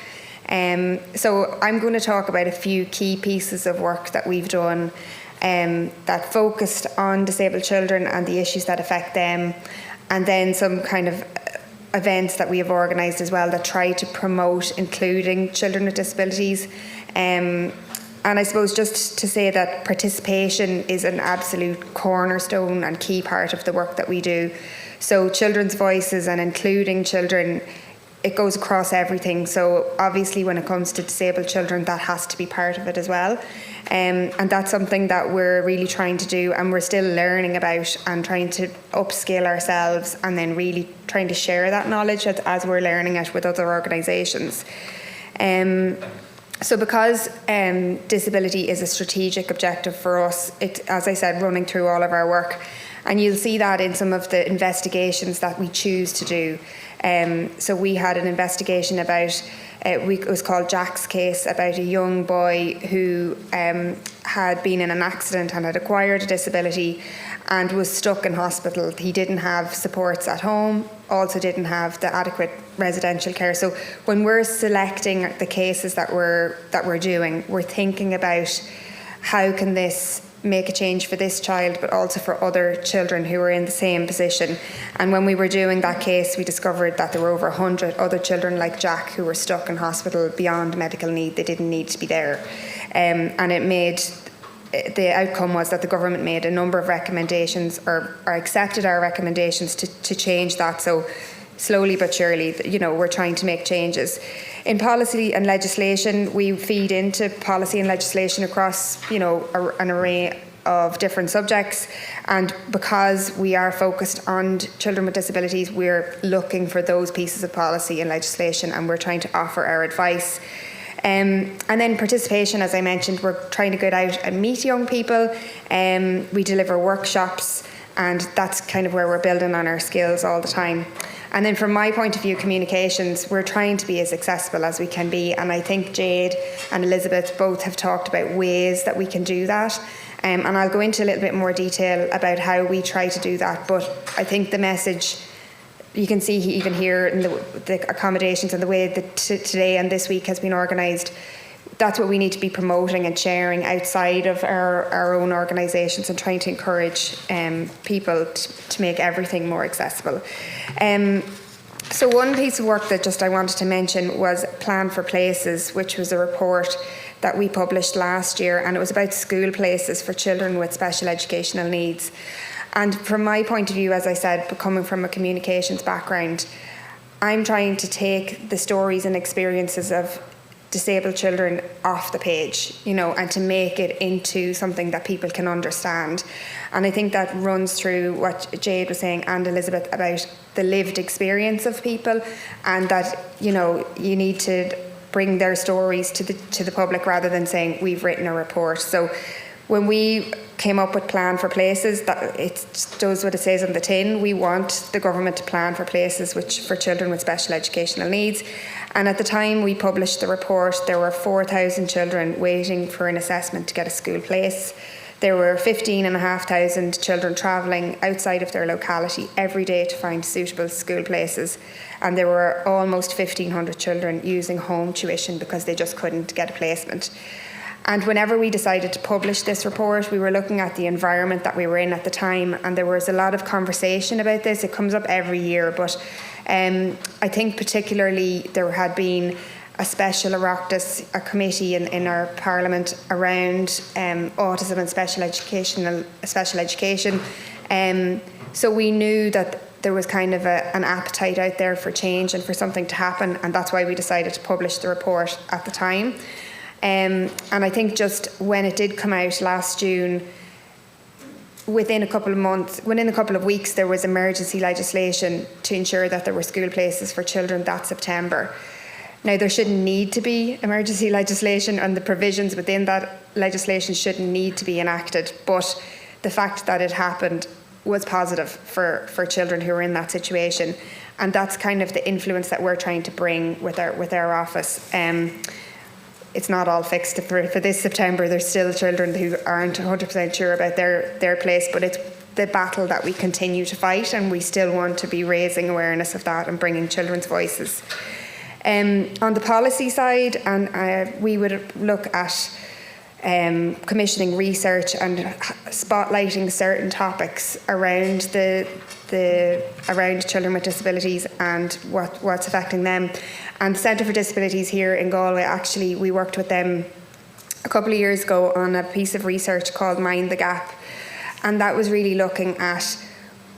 So I'm going to talk about a few key pieces of work that we've done that focused on disabled children and the issues that affect them, and then some kind of events that we have organised as well that try to promote including children with disabilities. And I suppose just to say that participation is an absolute cornerstone and key part of the work that we do. So children's voices and including children, it goes across everything. So obviously when it comes to disabled children, that has to be part of it as well. And that's something that we're really trying to do, and we're still learning about and trying to upskill ourselves, and then really trying to share that knowledge as we're learning it with other organisations. So because disability is a strategic objective for us, it, as I said, running through all of our work, and you'll see that in some of the investigations that we choose to do. So we had an investigation about, it was called Jack's case, about a young boy who had been in an accident and had acquired a disability and was stuck in hospital. He didn't have supports at home, also didn't have the adequate residential care. So when we're selecting the cases that we're doing, we're thinking about how can this make a change for this child, but also for other children who are in the same position. And when we were doing that case, we discovered that there were over 100 other children like Jack who were stuck in hospital beyond medical need. They didn't need to be there. And the outcome was that the government made a number of recommendations, or accepted our recommendations to change that. So slowly but surely, we're trying to make changes. In policy and legislation, we feed into policy and legislation across, an array of different subjects. And because we are focused on children with disabilities, we're looking for those pieces of policy and legislation, and we're trying to offer our advice. And then participation, as I mentioned, we're trying to get out and meet young people. We deliver workshops, and that's kind of where we're building on our skills all the time. And then from my point of view, communications, we're trying to be as accessible as we can be. And I think Jade and Elizabeth both have talked about ways that we can do that. And I'll go into a little bit more detail about how we try to do that. But I think the message, you can see even here in the accommodations and the way that today and this week has been organised, that's what we need to be promoting and sharing outside of our own organisations, and trying to encourage people to make everything more accessible. So one piece of work that I wanted to mention was Plan for Places, which was a report that we published last year, and it was about school places for children with special educational needs. And from my point of view, as I said, coming from a communications background, I'm trying to take the stories and experiences of disabled children off the page, and to make it into something that people can understand. And I think that runs through what Jade was saying and Elizabeth about the lived experience of people, and that, you need to bring their stories to the public rather than saying we've written a report. So when we came up with Plan for Places, that it does what it says on the tin. We want the government to plan for places for children with special educational needs. And at the time we published the report, there were 4,000 children waiting for an assessment to get a school place. There were 15,500 children travelling outside of their locality every day to find suitable school places. And there were almost 1,500 children using home tuition because they just couldn't get a placement. And whenever we decided to publish this report, we were looking at the environment that we were in at the time, and there was a lot of conversation about this. It comes up every year, but I think particularly there had been a special Oireachtas, a committee in our Parliament around autism and special education. So we knew that there was kind of an appetite out there for change and for something to happen, and that's why we decided to publish the report at the time. And I think just when it did come out last June, within a couple of weeks, there was emergency legislation to ensure that there were school places for children that September. Now, there shouldn't need to be emergency legislation, and the provisions within that legislation shouldn't need to be enacted, but the fact that it happened was positive for children who were in that situation, and that's kind of the influence that we're trying to bring with our office. It's not all fixed for this September. There's still children who aren't 100% sure about their place, but it's the battle that we continue to fight, and we still want to be raising awareness of that and bringing children's voices. On the policy side, and we would look at commissioning research and spotlighting certain topics around around children with disabilities and what's affecting them. And the Centre for Disabilities here in Galway, actually, we worked with them a couple of years ago on a piece of research called Mind the Gap, and that was really looking at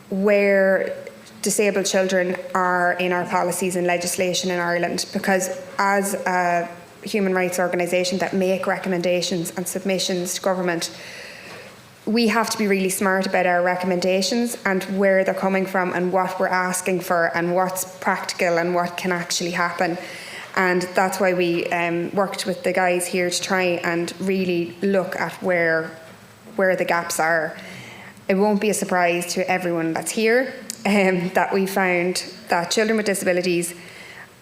where disabled children are in our policies and legislation in Ireland, because as a human rights organisation that make recommendations and submissions to government, we have to be really smart about our recommendations and where they're coming from and what we're asking for and what's practical and what can actually happen. And that's why we worked with the guys here to try and really look at where the gaps are. It won't be a surprise to everyone that's here that we found that children with disabilities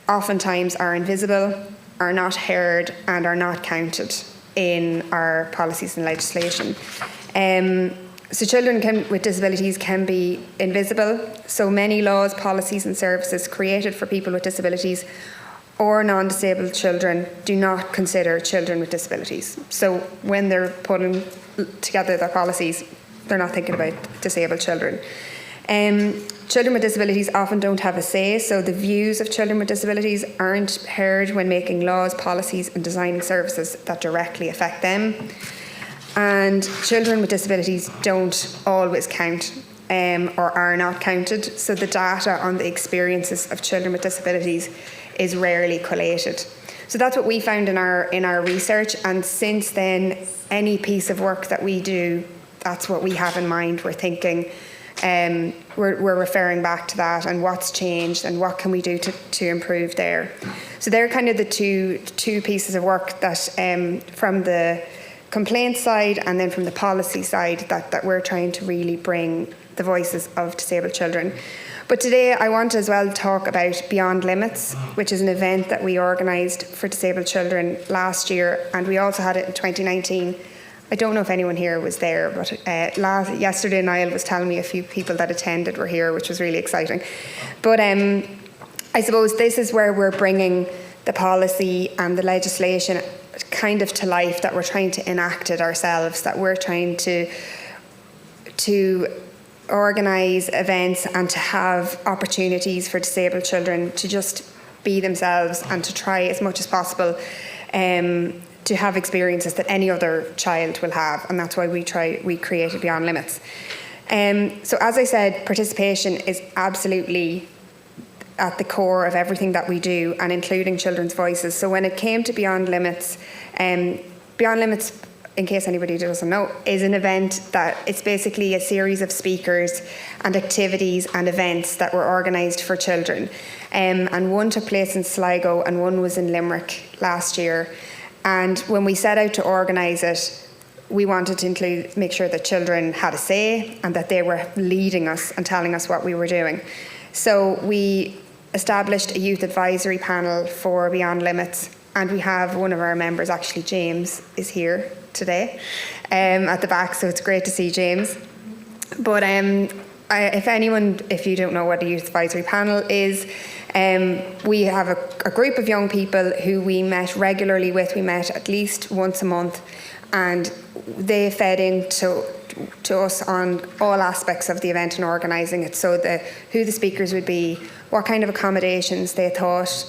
oftentimes are invisible, are not heard, and are not counted in our policies and legislation. So children with disabilities can be invisible. So many laws, policies and services created for people with disabilities or non-disabled children do not consider children with disabilities. So when they're putting together their policies, they're not thinking about disabled children. Children with disabilities often don't have a say, so the views of children with disabilities aren't heard when making laws, policies and designing services that directly affect them. And children with disabilities don't always count or are not counted, so the data on the experiences of children with disabilities is rarely collated. So that's what we found in our research, and since then, any piece of work that we do, that's what we have in mind. We're thinking, we're referring back to that and what's changed and what can we do to improve there. So they're kind of the two pieces of work that from the complaint side and then from the policy side that we're trying to really bring the voices of disabled children. But today I want to as well talk about Beyond Limits, which is an event that we organised for disabled children last year, and we also had it in 2019. I don't know if anyone here was there, but yesterday Niall was telling me a few people that attended were here, which was really exciting. But I suppose this is where we're bringing the policy and the legislation kind of to life, that we're trying to enact it ourselves, that we're trying to organise events and to have opportunities for disabled children to just be themselves and to try as much as possible to have experiences that any other child will have, and that's why we created Beyond Limits. So as I said, participation is absolutely at the core of everything that we do, and including children's voices. So when it came to Beyond Limits, in case anybody doesn't know, is an event that it's basically a series of speakers and activities and events that were organised for children. And one took place in Sligo and one was in Limerick last year. And when we set out to organise it, we wanted to make sure that children had a say and that they were leading us and telling us what we were doing. So we established a youth advisory panel for Beyond Limits, and we have one of our members, actually James, is here today at the back, so it's great to see James. But if you don't know what a youth advisory panel is, we have a group of young people who we met regularly with. We met at least once a month, and they fed into to us on all aspects of the event and organising it. So who the speakers would be, what kind of accommodations they thought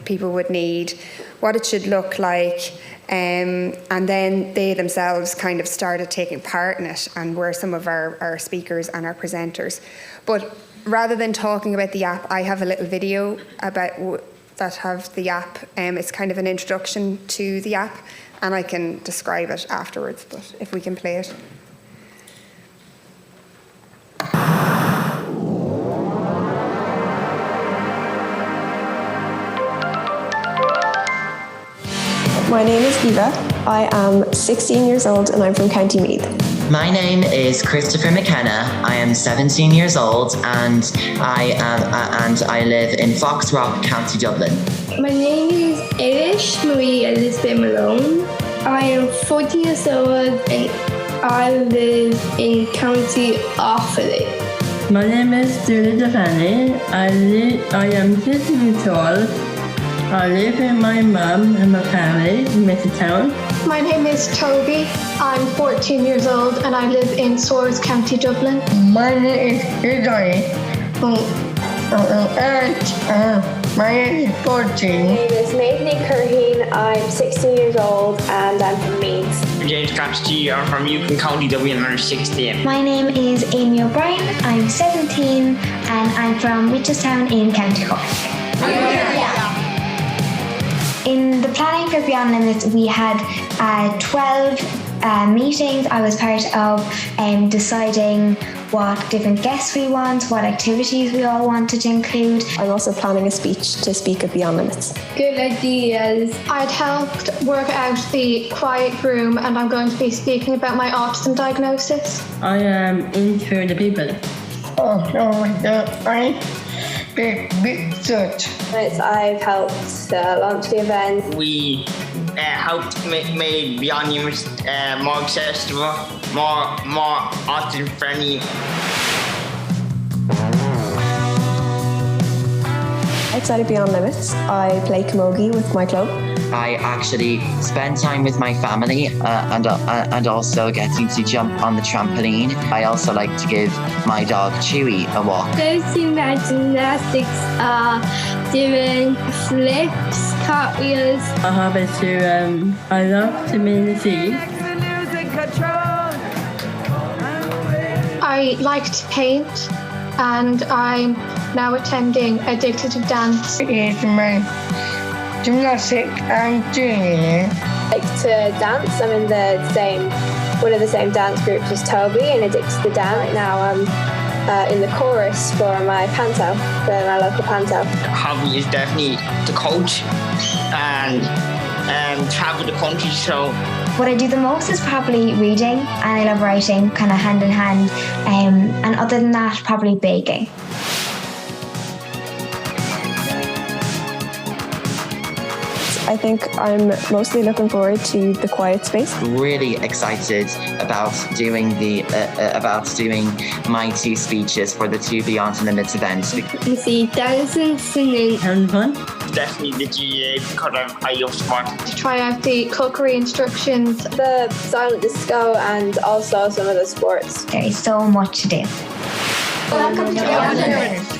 people would need, what it should look like, and then they themselves kind of started taking part in it and were some of our speakers and our presenters. But rather than talking about the app, I have a little video that have the app. It's kind of an introduction to the app, and I can describe it afterwards, but if we can play it. My name is Eva. I am 16 years old and I'm from County Meath. My name is Christopher McKenna. I am 17 years old and I live in Foxrock, County Dublin. My name is Irish Marie Elizabeth Malone. I am 14 years old and I live in County Offaly. My name is Julie Defani. I am 15 years old. I live with my mum and my family in Town. My name is Toby. I'm 14 years old and I live in Swords, County Dublin. My name is Midday. My name is 14. My name is Maithney Curheen. I'm 16 years old and I'm from Meath. I'm James Crafty. I'm from Yukon County, Dublin, and I'm 16. My name is Amy O'Brien. I'm 17 and I'm from Mitchelstown in County Cork. In the planning for Beyond Limits, we had 12 meetings. I was part of deciding what different guests we want, what activities we all wanted to include. I'm also planning a speech to speak at Beyond Limits. Good ideas. I'd helped work out the quiet room and I'm going to be speaking about my autism diagnosis. I am into the people. Oh, no, Big search. I've helped launch the event. We helped make Beyond Limits more accessible, more autism friendly. Outside of Beyond Limits, I play camogie with my club. I actually spend time with my family and also getting to jump on the trampoline. I also like to give my dog Chewy a walk. Those in my gymnastics are doing flips, cartwheels. I love to be in the sea. I like to paint and I'm now attending Addicted to Dance. It's my gymnastics and doing. I like to dance. I'm in one of the same dance groups as Toby and Addicted to Dance. Now I'm in the chorus for my panto, my local panto. Hobby is definitely to coach and travel the country. So what I do the most is probably reading, and I love writing, kind of hand in hand. And other than that, probably baking. I think I'm mostly looking forward to the quiet space. Really excited about doing my two speeches for the two Beyond Limits events. You see, dancing, singing, having fun. Definitely the GA because I love sport. To try out the cookery instructions, the silent disco, and also some of the sports. There is so much to do. Welcome to Beyond Limits.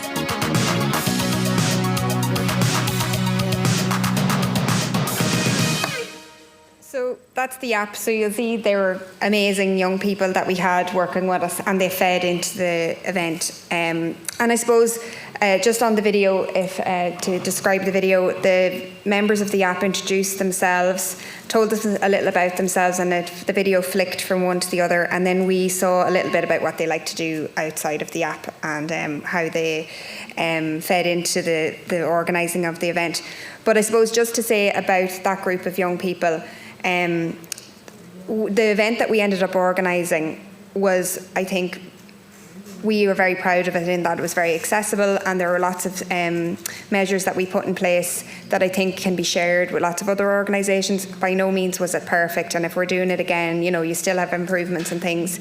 So that's the app. So you'll see there were amazing young people that we had working with us and they fed into the event. And I suppose just on the video, to describe the video, the members of the app introduced themselves, told us a little about themselves, and the video flicked from one to the other. And then we saw a little bit about what they like to do outside of the app and how they fed into the organising of the event. But I suppose just to say about that group of young people, the event that we ended up organising was, I think, we were very proud of it in that it was very accessible, and there were lots of measures that we put in place that I think can be shared with lots of other organisations. By no means was it perfect, and if we're doing it again, you still have improvements and things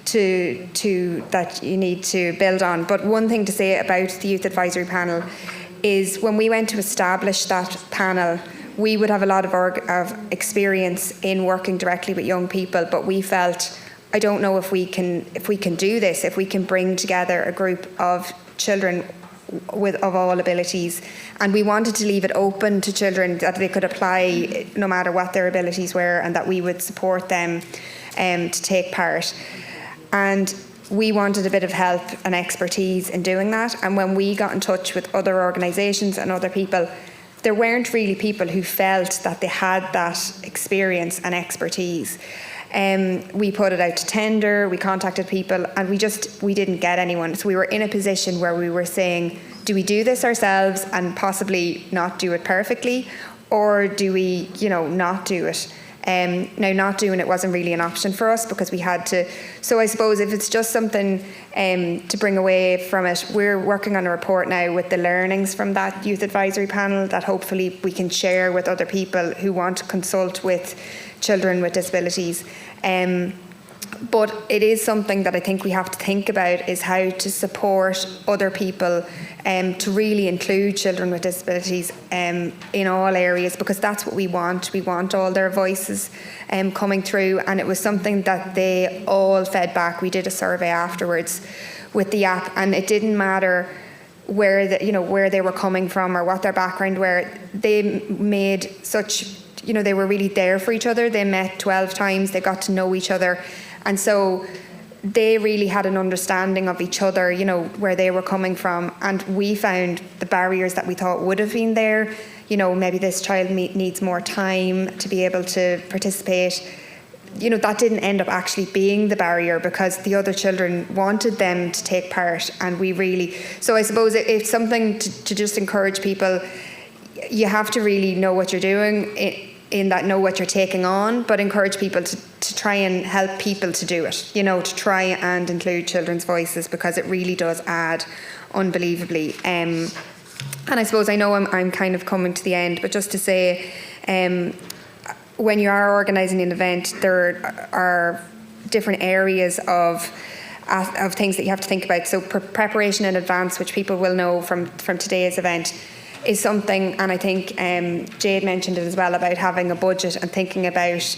to that you need to build on. But one thing to say about the Youth Advisory Panel is when we went to establish that panel, we would have a lot of experience in working directly with young people, but we felt I don't know if we can do this, if we can bring together a group of children of all abilities. And we wanted to leave it open to children, that they could apply no matter what their abilities were, and that we would support them to take part. And we wanted a bit of help and expertise in doing that. And when we got in touch with other organisations and other people, there weren't really people who felt that they had that experience and expertise. We put it out to tender, we contacted people, and we didn't get anyone. So we were in a position where we were saying, do we do this ourselves and possibly not do it perfectly, or do we, not do it? Now, not doing it wasn't really an option for us, because we had to. So I suppose if it's just something to bring away from it, we're working on a report now with the learnings from that youth advisory panel that hopefully we can share with other people who want to consult with children with disabilities. But it is something that I think we have to think about, is how to support other people to really include children with disabilities in all areas, because that's what we want. We want all their voices coming through, and it was something that they all fed back. We did a survey afterwards with the app, and it didn't matter where they were coming from or what their background were. They made such, they were really there for each other. They met 12 times, they got to know each other. And so they really had an understanding of each other, where they were coming from. And we found the barriers that we thought would have been there. Maybe this child needs more time to be able to participate. That didn't end up actually being the barrier, because the other children wanted them to take part. And so I suppose it's something to just encourage people. You have to really know what you're doing, in that know what you're taking on, but encourage people to try and help people to do it, to try and include children's voices, because it really does add unbelievably. And I suppose I know I'm kind of coming to the end, but just to say, when you are organising an event, there are different areas of things that you have to think about. So preparation in advance, which people will know from today's event, is something, and I think Jade mentioned it as well, about having a budget and thinking about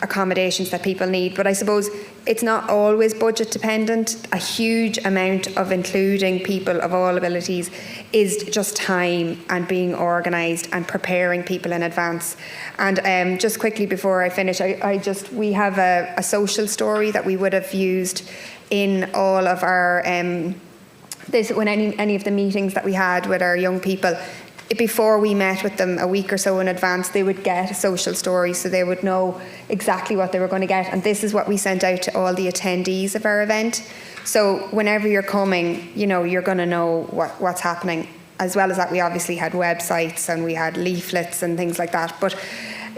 accommodations that people need. But I suppose it's not always budget dependent. A huge amount of including people of all abilities is just time and being organised and preparing people in advance. And just quickly before I finish, we have a social story that we would have used in all of our when any of the meetings that we had with our young people. Before we met with them a week or so in advance, they would get a social story, so they would know exactly what they were going to get. And this is what we sent out to all the attendees of our event. So whenever you're coming, you're going to know what's happening. As well as that, we obviously had websites and we had leaflets and things like that. But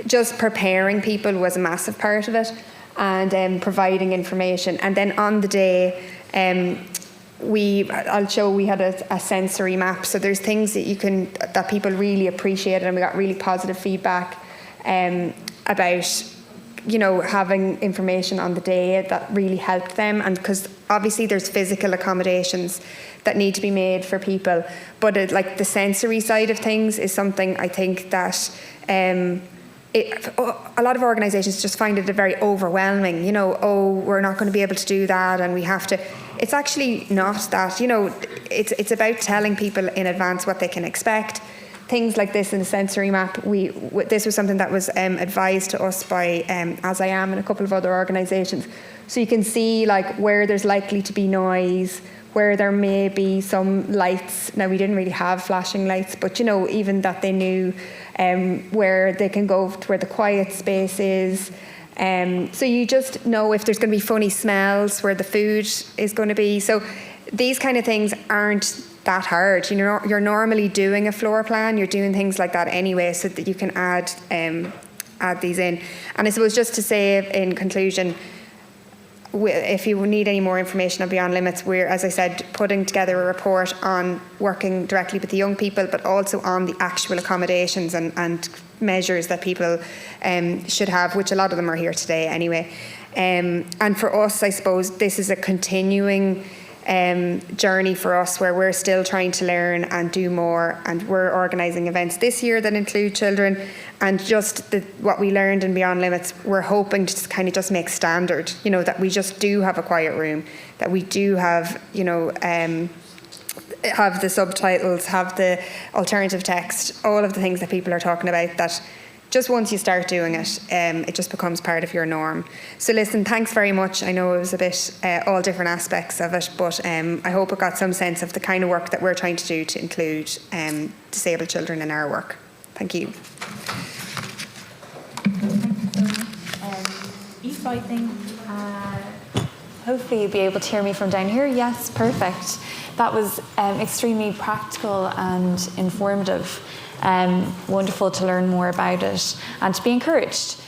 just preparing people was a massive part of it, and providing information. And then on the day, we had a sensory map. So there's things that people really appreciated, and we got really positive feedback about having information on the day that really helped them. And because obviously there's physical accommodations that need to be made for people, but the sensory side of things is something I think that a lot of organisations just find it very overwhelming. We're not going to be able to do that, and we have to. It's actually not that. It's about telling people in advance what they can expect. Things like this in the sensory map. This was something that was advised to us by As I Am and a couple of other organisations. So you can see where there's likely to be noise, where there may be some lights. Now, we didn't really have flashing lights, but even that they knew where they can go to where the quiet space is. So you just know if there's going to be funny smells, where the food is going to be. So these kind of things aren't that hard. You're normally doing a floor plan, you're doing things like that anyway, so that you can add these in. And I suppose just to say in conclusion, if you need any more information on Beyond Limits, we're, as I said, putting together a report on working directly with the young people, but also on the actual accommodations and measures that people should have, which a lot of them are here today anyway. And for us, I suppose, this is a continuing journey for us where we're still trying to learn and do more, and we're organising events this year that include children, and just what we learned in Beyond Limits, we're hoping to kind of just make standard, you know, that we just do have a quiet room, that we do have, you know, have the subtitles, have the alternative text, all of the things that people are talking about, that just once you start doing it, it just becomes part of your norm. So listen, thanks very much. I know it was a bit all different aspects of it, but I hope it got some sense of the kind of work that we're trying to do to include disabled children in our work. Thank you. Eve, I think, hopefully you'll be able to hear me from down here. Yes, perfect. That was extremely practical and informative. Wonderful to learn more about it and to be encouraged.